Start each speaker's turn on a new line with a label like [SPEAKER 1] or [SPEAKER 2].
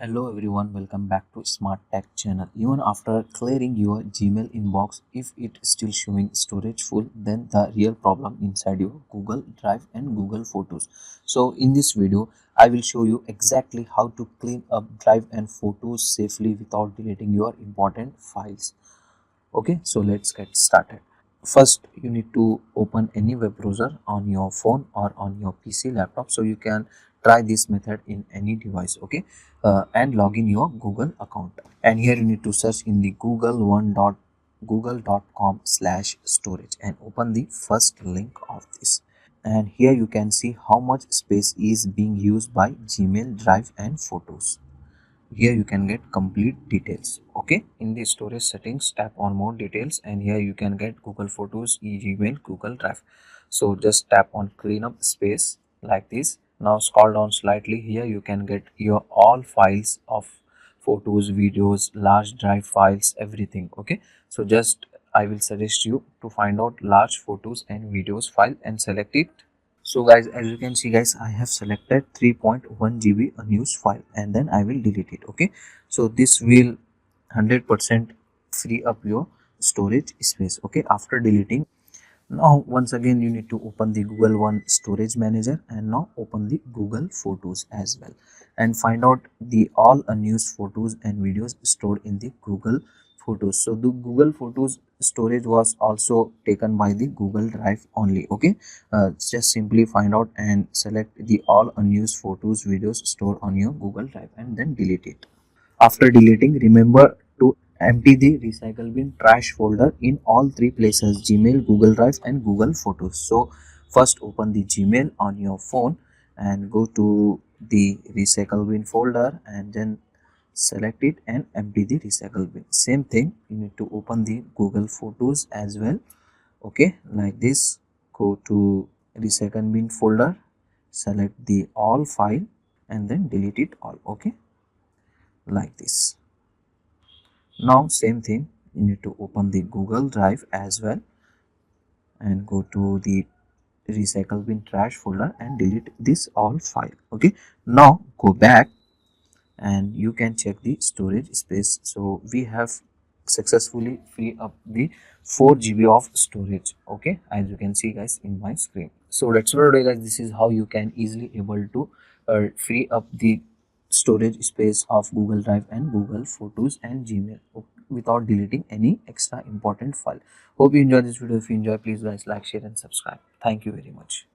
[SPEAKER 1] Hello everyone, welcome back to Smart Tech channel. Even after clearing your Gmail inbox, if it is still showing storage full, then the real problem inside your Google Drive and Google Photos. So in this video, I will show you exactly how to clean up Drive and Photos safely without deleting your important files. Okay, so let's get started. First, you need to open any web browser on your phone or on your PC laptop, so you can try this method in any device. Okay, and log in your Google account, and here you need to search in the google.com/storage and open the first link of this, and here you can see how much space is being used by Gmail, Drive and Photos. Here you can get complete details. Okay, in the storage settings, tap on more details, and here you can get Google Photos, Gmail, Google Drive. So just tap on clean up space like this. Now scroll down slightly. Here you can get your all files of photos, videos, large drive files, everything. Okay, so just I will suggest you to find out large photos and videos file and select it. So guys, as you can see guys, I have selected 3.1 GB unused file, and then I will delete it. Okay, so this will 100% free up your storage space. Okay, after deleting, now once again you need to open the Google One storage manager, and now open the Google Photos as well, and find out the all unused photos and videos stored in the Google Photos. So the Google Photos storage was also taken by the Google Drive only. Okay, just simply find out and select the all unused photos videos stored on your Google Drive, and then delete it. After deleting, remember to empty the recycle bin trash folder in all three places: Gmail, Google Drive and Google Photos. So first open the Gmail on your phone and go to the recycle bin folder, and then select it and empty the recycle bin. Same thing, you need to open the Google Photos as well. Okay, like this, go to recycle bin folder, select the all file, and then delete it all. Okay, like this. Now same thing, you need to open the Google Drive as well, and go to the recycle bin trash folder and delete this all file. Okay, now go back and you can check the storage space. So we have successfully free up the 4 GB of storage. Okay, as you can see guys in my screen. So that's all today guys. This is how you can easily able to free up the storage space of Google Drive and Google Photos and Gmail without deleting any extra important file. Hope you enjoyed this video. If you enjoy, please guys like, share and subscribe. Thank you very much.